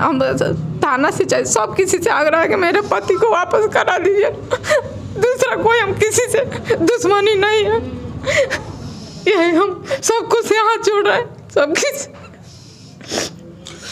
हम थाना से चाहिए, सब किसी से आग्रह है कि मेरे पति को वापस करा दीजिए। दूसरा कोई हम किसी से दुश्मनी नहीं है, यही हम सब कुछ यहाँ जोड़ रहे हैं। सब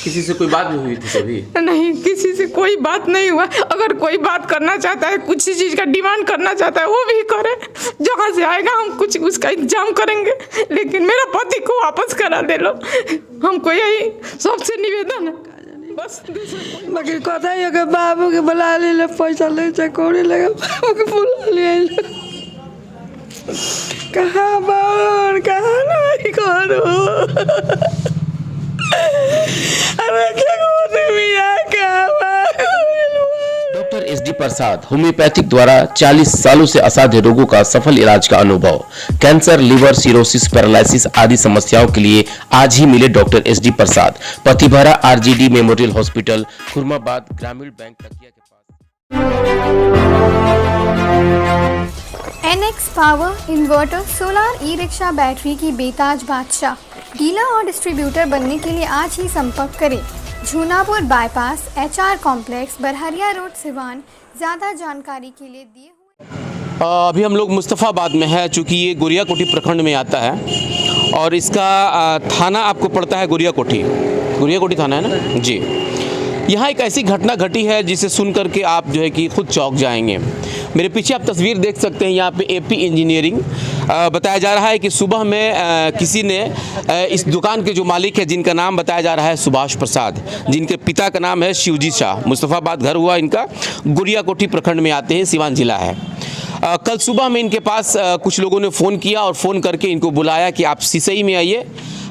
किसी से कोई बात नहीं हुई थी कभी? नहीं, किसी से कोई बात नहीं हुआ। अगर कोई बात करना चाहता है, कुछ चीज़ का डिमांड करना चाहता है, वो भी करे, जहाँ से आएगा हम कुछ उसका इंतजाम करेंगे, लेकिन मेरा पति को वापस करा दे लो। हमको यही सबसे निवेदन है बस। बाकी कथा ही अगर बाबू के बुला ले, पैसा ले चकोरी लगा, बाबू के बुला ले, कहाँ बाबू कहाँ नहीं करो, अरे क्या डॉक्टर एसडी प्रसाद होम्योपैथिक द्वारा 40 सालों से असाध्य रोगों का सफल इलाज का अनुभव, कैंसर, लिवर, सिरोसिस, पैरालिसिस आदि समस्याओं के लिए आज ही मिले डॉक्टर एसडी प्रसाद, पतिभरा आरजीडी मेमोरियल हॉस्पिटल, खुरमाबाद, ग्रामीण बैंक तकिया के पास। NX power inverter, solar, e rickshaw, battery की बेताज बादशाह। डीलर और डिस्ट्रीब्यूटर बनने के लिए आज ही संपर्क करें। Jhunapur bypass, HR complex, Barharia road, Siwan. ज़्यादा जानकारी के लिए दिए हुए। अभी हम लोग मुस्तफ़ाबाद में है, चूँकि ये गुरियाकोठी प्रखंड में आता है और इसका थाना आपको पड़ता है गुरियाकोठी थाना है ना जी। यहाँ एक ऐसी घटना घटी है जिसे सुन करके आप जो है कि खुद चौंक जाएंगे। मेरे पीछे आप तस्वीर देख सकते हैं, यहाँ पे AP इंजीनियरिंग बताया जा रहा है कि सुबह में किसी ने इस दुकान के जो मालिक है, जिनका नाम बताया जा रहा है सुभाष प्रसाद, जिनके पिता का नाम है शिवजी शाह, मुस्तफ़ाबाद घर हुआ इनका, गुरियाकोठी प्रखंड में आते हैं, सिवान जिला है। कल सुबह में इनके पास कुछ लोगों ने फ़ोन किया और फ़ोन करके इनको बुलाया कि आप सिसई में आइए,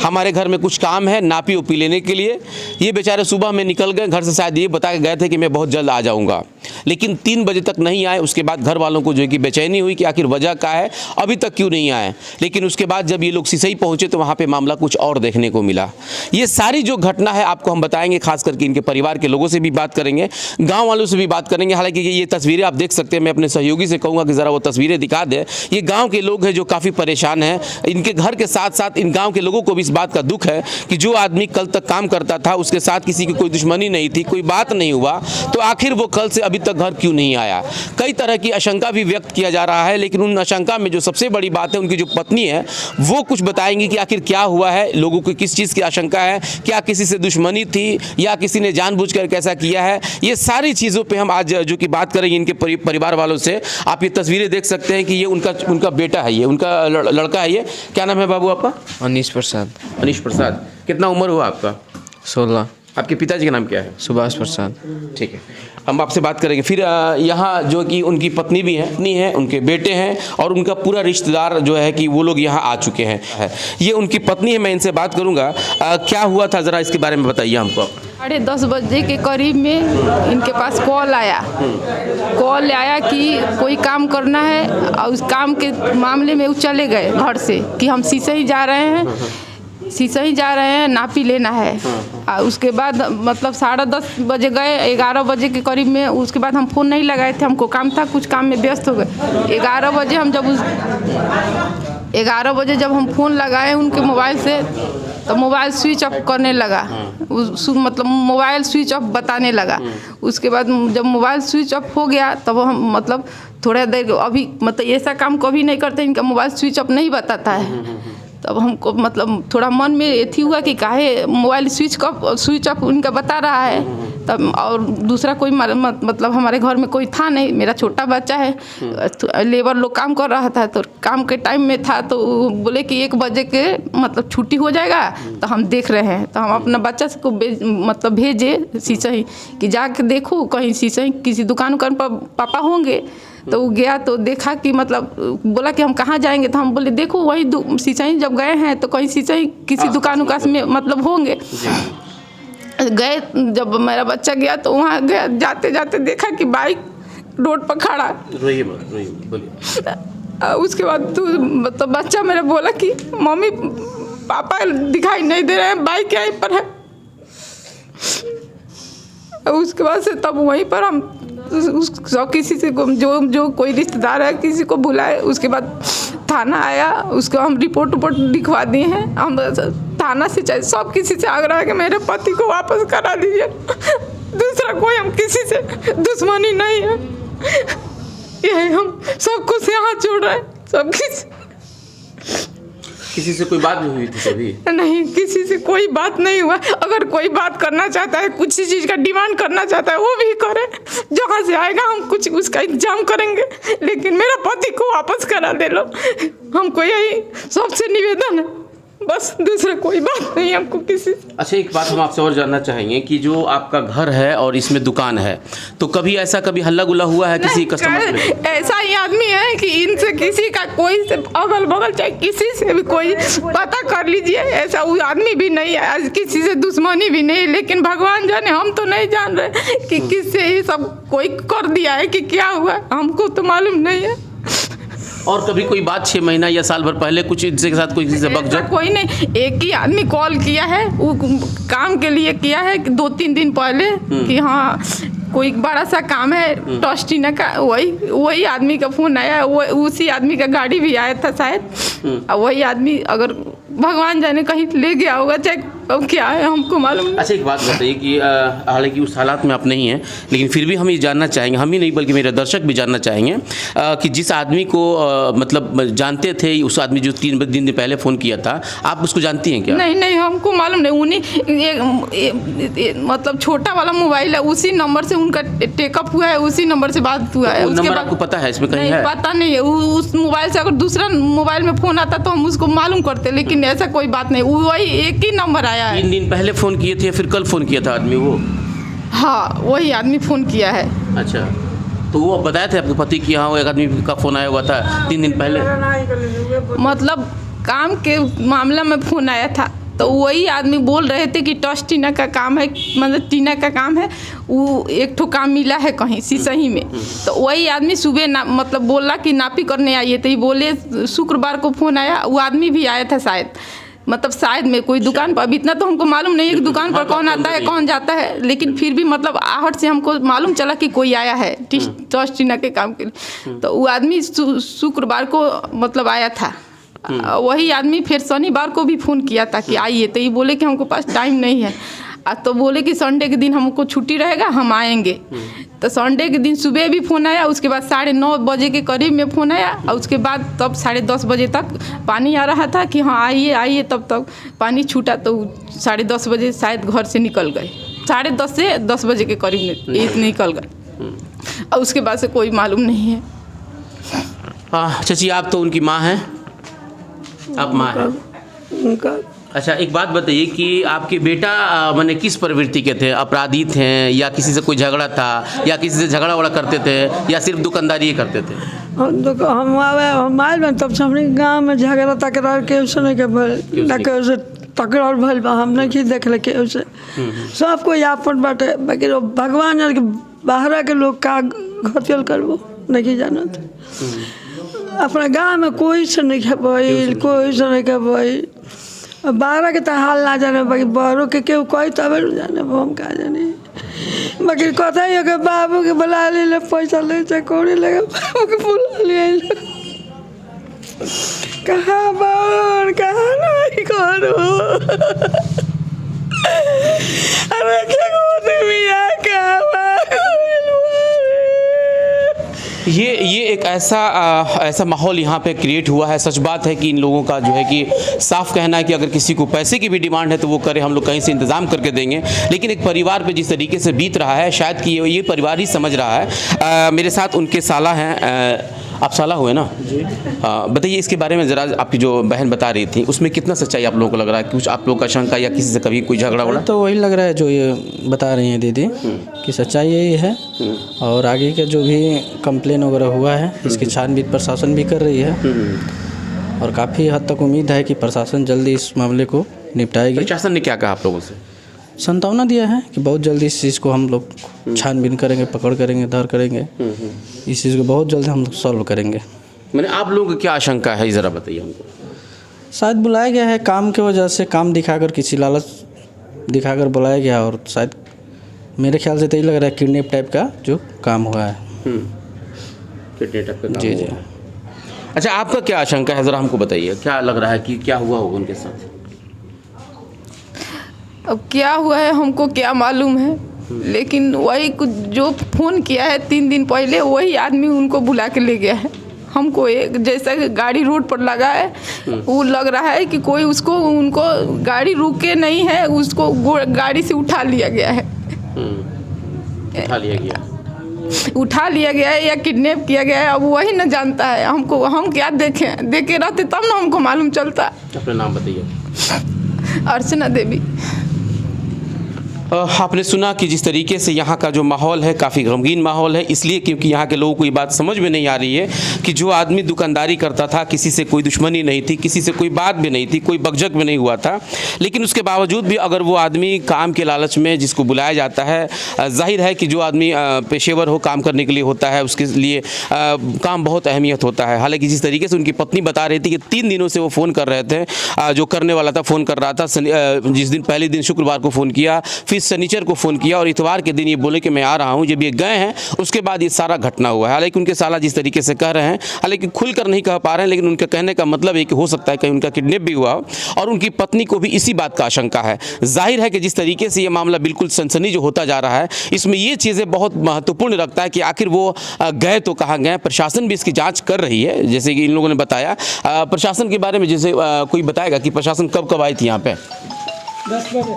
हमारे घर में कुछ काम है नापी उपी लेने के लिए। ये बेचारे सुबह में निकल गए घर से, शायद ये बता के गए थे कि मैं बहुत जल्द आ जाऊंगा, लेकिन 3 बजे तक नहीं आए। उसके बाद घर वालों को जो है कि बेचैनी हुई कि आखिर वजह क्या है, अभी तक क्यों नहीं आए। लेकिन उसके बाद जब ये लोग सिसई पहुंचे तो वहाँ पे मामला कुछ और देखने को मिला। ये सारी जो घटना है आपको हम बताएंगे, खास करके इनके परिवार के लोगों से भी बात करेंगे, गाँव वालों से भी बात करेंगे। हालांकि ये तस्वीरें आप देख सकते हैं, मैं अपने सहयोगी से कहूँगा कि ज़रा वो तस्वीरें दिखा दे। ये गाँव के लोग हैं जो काफ़ी परेशान हैं। इनके घर के साथ साथ इन गाँव के लोगों को भी इस बात का दुख है कि जो आदमी कल तक काम करता था, उसके साथ किसी की कोई दुश्मनी नहीं थी, कोई बात नहीं हुआ, तो आखिर वो कल से अभी तक घर क्यों नहीं आया। कई तरह की आशंका भी व्यक्त किया जा रहा है, लेकिन उन आशंका में जो सबसे बड़ी बात है, उनकी जो पत्नी है वो कुछ बताएंगी कि आखिर क्या हुआ है, लोगों को किस चीज़ की आशंका है, क्या किसी से दुश्मनी थी या किसी ने जानबूझकर कैसा किया है। ये सारी चीज़ों पर हम आज जो कि बात करेंगे इनके परिवार वालों से। आप ये तस्वीरें देख सकते हैं कि ये उनका बेटा है, ये उनका लड़का है। ये क्या नाम है बाबू आपका? अनीश प्रसाद। अनीश प्रसाद, कितना उम्र हुआ आपका? 16। आपके पिताजी का नाम क्या है? सुभाष प्रसाद। ठीक है, हम आपसे बात करेंगे। फिर यहाँ जो कि उनकी पत्नी भी है, उनके बेटे हैं और उनका पूरा रिश्तेदार जो है कि वो लोग यहाँ आ चुके हैं। ये उनकी पत्नी है, मैं इनसे बात करूँगा। क्या हुआ था, ज़रा इसके बारे में बताइए हमको। 10:30 बजे के करीब में इनके पास कॉल आया कि कोई काम करना है, और उस काम के मामले में वो चले गए घर से कि हम सिसई जा रहे हैं, नापी लेना है। और उसके बाद मतलब 10:30 बजे गए, 11 बजे के करीब में। उसके बाद हम फ़ोन नहीं लगाए थे, हमको काम था, कुछ काम में व्यस्त हो गए। 11 बजे जब हम फ़ोन लगाए उनके मोबाइल से, तो मोबाइल स्विच ऑफ करने लगा, मतलब मोबाइल स्विच ऑफ बताने लगा। उसके बाद जब मोबाइल स्विच ऑफ हो गया तब हम मतलब थोड़ा देर, अभी मतलब ऐसा काम कभी नहीं करते, इनका मोबाइल स्विच ऑफ नहीं बताता है। तब हमको मतलब थोड़ा मन में एथी हुआ कि काहे मोबाइल स्विच ऑफ उनका बता रहा है। तब और दूसरा कोई मतलब हमारे घर में कोई था नहीं, मेरा छोटा बच्चा है, लेबर लोग काम कर रहा था, तो काम के टाइम में था, तो बोले कि 1 बजे के मतलब छुट्टी हो जाएगा, तो हम देख रहे हैं। तो हम अपना बच्चा को मतलब भेजे सिसई कि जाके देखो कहीं सिसई किसी दुकान पर पापा होंगे। तो वो गया तो देखा कि मतलब बोला कि हम कहाँ जाएंगे, तो हम बोले देखो वही सिसई जब गए हैं तो कहीं सिसई किसी दुकान में मतलब होंगे। गए, जब मेरा बच्चा गया तो वहाँ गया, जाते जाते देखा कि बाइक रोड पर खड़ा। उसके बाद तो मतलब बच्चा मेरा बोला कि मम्मी पापा दिखाई नहीं दे रहे हैं, बाइक यहीं पर है। उसके बाद से तब वहीं पर हम किसी से जो कोई रिश्तेदार है किसी को बुलाए। उसके बाद थाना आया, उसको हम रिपोर्ट लिखवा दिए हैं। हम थाना से चाहे सब किसी से आग्रह है कि मेरे पति को वापस करा दीजिए। दूसरा कोई हम किसी से दुश्मनी नहीं है, यही हम सब कुछ यहाँ छोड़ रहे हैं। सब किसी से कोई बात नहीं हुई थी कभी? नहीं, किसी से कोई बात नहीं हुआ। अगर कोई बात करना चाहता है, कुछ चीज़ का डिमांड करना चाहता है, वो भी करे, जहाँ से आएगा हम कुछ उसका इंतजाम करेंगे, लेकिन मेरा पति को वापस करा दे लो। हमको यही सबसे निवेदन है, बस दूसरा कोई बात नहीं हमको किसी। अच्छा, एक बात हम आपसे और जानना चाहेंगे कि जो आपका घर है और इसमें दुकान है, तो कभी ऐसा कभी हल्ला गुल्ला हुआ है किसी कस्टमर से? ऐसा ही आदमी है कि इनसे किसी का कोई से अगल बगल चाहे किसी से भी कोई पता कर लीजिए, ऐसा वो आदमी भी नहीं है, किसी से दुश्मनी भी नहीं। लेकिन भगवान जाने, हम तो नहीं जान रहे कि किससे ये सब कोई कर दिया है कि क्या हुआ, हमको तो मालूम नहीं है। और कभी कोई बात 6 महीना या साल भर पहले कुछ इनके साथ कोई किसी से बकझक? कोई नहीं, एक ही आदमी कॉल किया है, वो काम के लिए किया है 2-3 दिन पहले कि हाँ कोई बड़ा सा काम है टॉस्टिना का, वही आदमी का फ़ोन आया, वो उसी आदमी का गाड़ी भी आया था शायद। वही आदमी अगर भगवान जाने कहीं ले गया होगा, चाहे अब क्या है हमको मालूम नहीं। अच्छा, एक बात बताइए कि हालांकि उस हालात में आप नहीं हैं, लेकिन फिर भी हम ये जानना चाहेंगे, हम ही नहीं बल्कि मेरे दर्शक भी जानना चाहेंगे कि जिस आदमी को मतलब जानते थे, उस आदमी जो 3 दिन पहले फ़ोन किया था, आप उसको जानती हैं क्या? नहीं, हमको मालूम नहीं। उन्हीं मतलब छोटा वाला मोबाइल है, उसी नंबर से उनका टेकअप हुआ है, उसी नंबर से बात हुआ है। उसके बाद आपको पता है इसमें कहीं है? पता नहीं है, उस मोबाइल से अगर दूसरा मोबाइल में फ़ोन आता तो हम उसको मालूम करते, लेकिन ऐसा कोई बात नहीं, वही एक ही नंबर आया है। 3 दिन पहले फ़ोन किए थे, फिर कल फ़ोन किया था आदमी वो? हाँ, वही आदमी फ़ोन किया है। अच्छा, तो वो बताए थे आपके पति कि हाँ वो एक आदमी का फ़ोन आया हुआ था 3 दिन पहले? मतलब काम के मामला में फ़ोन आया था, तो वही आदमी बोल रहे थे कि टॉस्टिना का काम है, मतलब टीना का काम है, वो एक ठो काम मिला है कहीं सिसही में। तो वही आदमी सुबह मतलब बोला कि नापी करने आइए, तो ये बोले शुक्रवार को फ़ोन आया, वो आदमी भी आया था शायद, मतलब शायद में कोई दुकान पर, अब इतना तो हमको मालूम नहीं है कि दुकान पर कौन आता है कौन जाता है, लेकिन फिर भी मतलब आहट से हमको मालूम चला कि कोई आया है टॉस्टिना के काम के लिए। तो वो आदमी शुक्रवार को मतलब आया था। वही आदमी फिर शनिवार को भी फ़ोन किया था कि आइए, तो ये बोले कि हमको पास टाइम नहीं है, तो बोले कि संडे के दिन हमको छुट्टी रहेगा, हम आएंगे। तो संडे के दिन सुबह भी फ़ोन आया, उसके बाद 9:30 बजे के करीब में फ़ोन आया, और उसके बाद तब 10:30 बजे तक पानी आ रहा था कि हाँ आइए, तब तक पानी छूटा, तो 10:30 बजे शायद घर से निकल गए, 10:30 से 10 बजे के करीब में निकल गए, और उसके बाद से कोई मालूम नहीं है। चाची, आप तो उनकी माँ हैं, आप माँ हैं उनका। अच्छा, एक बात बताइए कि आपके बेटा माने किस प्रवृत्ति के थे? अपराधी थे या किसी से कोई झगड़ा था या किसी से झगड़ा वगड़ा करते थे या सिर्फ दुकानदारी ही करते थे? हम आए में तब से हमने गाँव में झगड़ा तकरार के उसे नहीं के तकरार भल हम नहीं देख ले के उसे सब कोई आपन बाटे, बाकी भगवान यार के बाहर के लोग का घटियल करबो नहीं जानत। अपना गाँव में कोई से नहीं खेल, कोई से नहीं खेल, 12 के तो हाल ना जाने, बाकी 12 के केहू कोई तब जाने, हम कहा जाने। बाकी कथा ही कि बाबू के बुला ले, पैसा ले कौड़ी लगे, बाबू के बुला ले, कहाँ बार कहाँ नहीं करो, अरे क्या कोते मिया ये एक ऐसा माहौल यहाँ पे क्रिएट हुआ है। सच बात है कि इन लोगों का जो है कि साफ कहना है कि अगर किसी को पैसे की भी डिमांड है तो वो करे, हम लोग कहीं से इंतज़ाम करके देंगे, लेकिन एक परिवार पे जिस तरीके से बीत रहा है शायद कि ये परिवार ही समझ रहा है। मेरे साथ उनके साला हैं, आप साला हुए ना जी? बताइए इसके बारे में ज़रा, आपकी जो बहन बता रही थी उसमें कितना सच्चाई आप लोगों को लग रहा है? कुछ आप लोगों का शंका या किसी से कभी कोई झगड़ा वगड़ा? तो वही लग रहा है जो ये बता रही हैं दीदी कि सच्चाई यही है, और आगे का जो भी कंप्लेन वगैरह हुआ है इसकी छानबीन प्रशासन भी कर रही है, और काफ़ी हद तक उम्मीद है कि प्रशासन जल्दी इस मामले को निपटाएगी। प्रशासन ने क्या कहा आप लोगों से? संतावना दिया है कि बहुत जल्दी इस चीज़ को हम लोग छानबीन करेंगे, पकड़ करेंगे, धर करेंगे, इस चीज़ को बहुत जल्दी हम लोग सॉल्व करेंगे। मैंने आप लोगों की क्या आशंका है ज़रा बताइए हमको। शायद बुलाया गया है काम की वजह से, काम दिखाकर, किसी लालच दिखाकर बुलाया गया, और शायद मेरे ख्याल से तो यही लग रहा है किडनैप टाइप का जो काम हुआ है। किडनैप टाइप का काम जी जी। अच्छा, आपका क्या आशंका है ज़रा हमको बताइए, क्या लग रहा है कि क्या हुआ होगा उनके साथ? अब क्या हुआ है हमको क्या मालूम है, लेकिन वही कुछ जो फ़ोन किया है 3 दिन पहले वही आदमी उनको बुला के ले गया है। हमको एक जैसा कि गाड़ी रोड पर लगा है वो लग रहा है कि कोई उसको उनको गाड़ी रुके नहीं है, उसको गाड़ी से उठा लिया गया है। उठा लिया गया है या किडनैप किया गया है, अब वही न जानता है। हमको हम क्या देखें, देखे रहते तब ना हमको मालूम चलता। अपना नाम बताइए। अर्चना देवी। आपने सुना कि जिस तरीके से यहाँ का जो माहौल है काफ़ी गमगीन माहौल है, इसलिए क्योंकि यहाँ के लोगों को ये बात समझ में नहीं आ रही है कि जो आदमी दुकानदारी करता था, किसी से कोई दुश्मनी नहीं थी, किसी से कोई बात भी नहीं थी, कोई बकझक भी नहीं हुआ था, लेकिन उसके बावजूद भी अगर वो आदमी काम के लालच में जिसको बुलाया जाता है, जाहिर है कि जो आदमी पेशेवर हो, काम करने के लिए होता है, उसके लिए काम बहुत अहमियत होता है। हालांकि जिस तरीके से उनकी पत्नी बता रही थी कि 3 दिनों से वो फ़ोन कर रहे थे, जो करने वाला था फ़ोन कर रहा था, जिस दिन पहले दिन शुक्रवार को फ़ोन किया, फिर शनिचर को फ़ोन किया और इतवार के दिन ये बोले कि मैं आ रहा हूँ। जब ये गए हैं उसके बाद ये सारा घटना हुआ है। हालांकि उनके साला जिस तरीके से कह रहे हैं, हालांकि खुलकर नहीं कह पा रहे हैं, लेकिन उनके कहने का मतलब है कि हो सकता है कहीं उनका किडनैप भी हुआ हो और उनकी पत्नी को भी इसी बात का आशंका है। जाहिर है कि जिस तरीके से ये मामला बिल्कुल सनसनी जो होता जा रहा है, इसमें ये चीज़ें बहुत महत्वपूर्ण रखता है कि आखिर वो गए तो कहाँ गए। प्रशासन भी इसकी जाँच कर रही है, जैसे कि इन लोगों ने बताया। प्रशासन के बारे में जैसे कोई बताएगा कि प्रशासन कब कब आई थी यहाँ पे? 10 बजे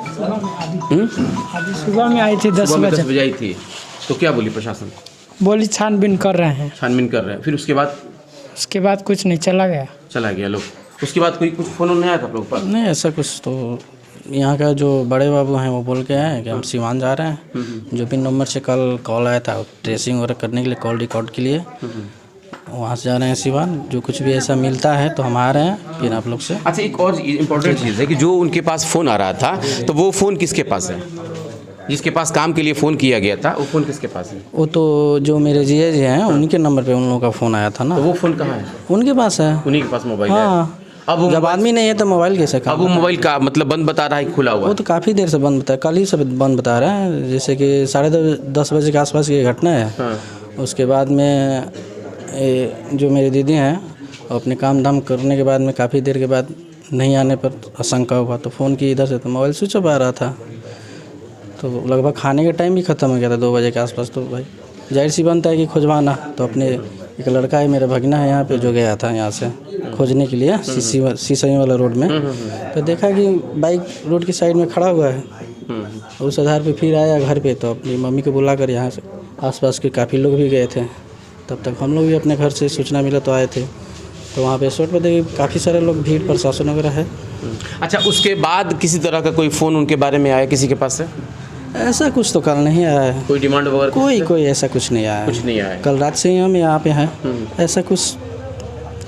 सुबह में आई थी। 10 बजे आई थी। तो क्या बोली प्रशासन? बोली छानबीन कर रहे हैं। छानबीन कर रहे हैं। फिर उसके बाद कुछ नहीं, चला गया लोग। उसके बाद कोई कुछ फ़ोन नहीं आया था आप लोग पर? नहीं ऐसा कुछ तो यहाँ का जो बड़े बाबू हैं वो बोल के आए कि हम सिवान जा रहे हैं। जो पिन नंबर से कल कॉल आया था ट्रेसिंग वगैरह करने के लिए, कॉल रिकॉर्ड के लिए, वहाँ से जा रहे हैं सिवान। जो कुछ भी ऐसा मिलता है तो हम आ रहे हैं फिर आप लोग से। अच्छा, एक और इम्पोर्टेंट चीज़ है कि जो उनके पास फ़ोन आ रहा था, तो वो फ़ोन किसके पास है? जिसके पास काम के लिए फ़ोन किया गया था, वो फ़ोन किसके पास है? वो तो जो मेरे जीजा जी हैं उन्हीं के नंबर पे उन लोगों का फ़ोन आया था ना। तो वो फ़ोन कहाँ है? उनके पास है। उन्हीं के पास मोबाइल है। हाँ, अब जब आदमी नहीं है तो मोबाइल कैसे काम? अब वो मोबाइल का मतलब बंद बता रहा है, खुला हुआ? वो तो काफ़ी देर से बंद बता, कल ही से बंद बता रहा है। जैसे कि 10:30 बजे के आसपास की घटना है। हाँ। उसके बाद में जो मेरी दीदी हैं अपने काम धाम करने के बाद में काफ़ी देर के बाद नहीं आने पर आशंका हुआ तो फ़ोन की इधर से, तो मोबाइल स्विच ऑफ आ रहा था। तो लगभग खाने के टाइम भी ख़त्म हो गया था 2 बजे के आसपास। तो भाई जाहिर सी बनता है कि खुजवाना। तो अपने एक लड़का है, मेरा भगना है यहाँ पे, जो गया था यहाँ से खोजने के लिए सीसई वाला रोड में। तो देखा कि बाइक रोड की साइड में खड़ा हुआ है। उस आधार पे फिर आया घर पे, तो अपनी मम्मी को बुला कर यहाँ से आसपास के काफ़ी लोग भी गए थे। तब तक हम लोग भी अपने घर से सूचना मिला तो आए थे। तो वहाँ पे स्पॉट पर देखिए काफ़ी सारे लोग, भीड़, प्रशासन वगैरह है। अच्छा, उसके बाद किसी तरह का कोई फ़ोन उनके बारे में आया किसी के पास से? ऐसा कुछ तो कल नहीं आया है। कोई डिमांड वगैरह? कोई ऐसा कुछ नहीं आया है। कुछ नहीं आया। कल रात से ही हम यहाँ पे हैं। ऐसा कुछ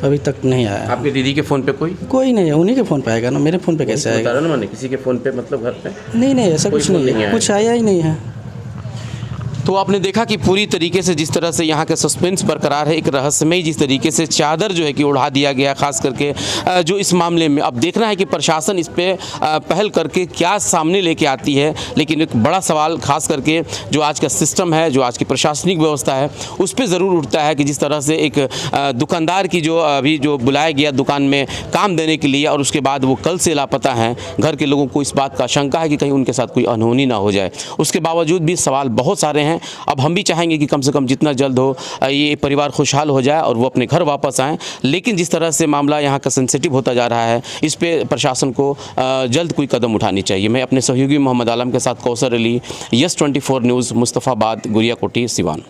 अभी तक नहीं आया। आपके दीदी के फ़ोन पे कोई नहीं है? उन्हीं के फ़ोन पे आएगा ना, मेरे फ़ोन पे कैसे आएगा? बता रहा ना मैंने, किसी के फ़ोन पे मतलब घर पे? नहीं ऐसा कुछ नहीं है, कुछ आया ही नहीं है। तो आपने देखा कि पूरी तरीके से जिस तरह से यहाँ का सस्पेंस बरकरार है, एक रहस्यमय जिस तरीके से चादर जो है कि उड़ा दिया गया, खास करके जो इस मामले में अब देखना है कि प्रशासन इस पे पहल करके क्या सामने लेके आती है। लेकिन एक बड़ा सवाल खास करके जो आज का सिस्टम है, जो आज की प्रशासनिक व्यवस्था है, उस पर ज़रूर उठता है कि जिस तरह से एक दुकानदार की जो अभी जो बुलाया गया दुकान में काम देने के लिए और उसके बाद वो कल से लापता हैं, घर के लोगों को इस बात का आशंका है कि कहीं उनके साथ कोई अनहोनी ना हो जाए। उसके बावजूद भी सवाल बहुत सारे हैं। अब हम भी चाहेंगे कि कम से कम जितना जल्द हो ये परिवार खुशहाल हो जाए और वो अपने घर वापस आएँ। लेकिन जिस तरह से मामला यहाँ का सेंसिटिव होता जा रहा है, इस पे प्रशासन को जल्द कोई कदम उठानी चाहिए। मैं अपने सहयोगी मोहम्मद आलम के साथ कौसर अली, यस 24 न्यूज़, मुस्तफ़ाबाद, गुरिया कोठी, सिवान।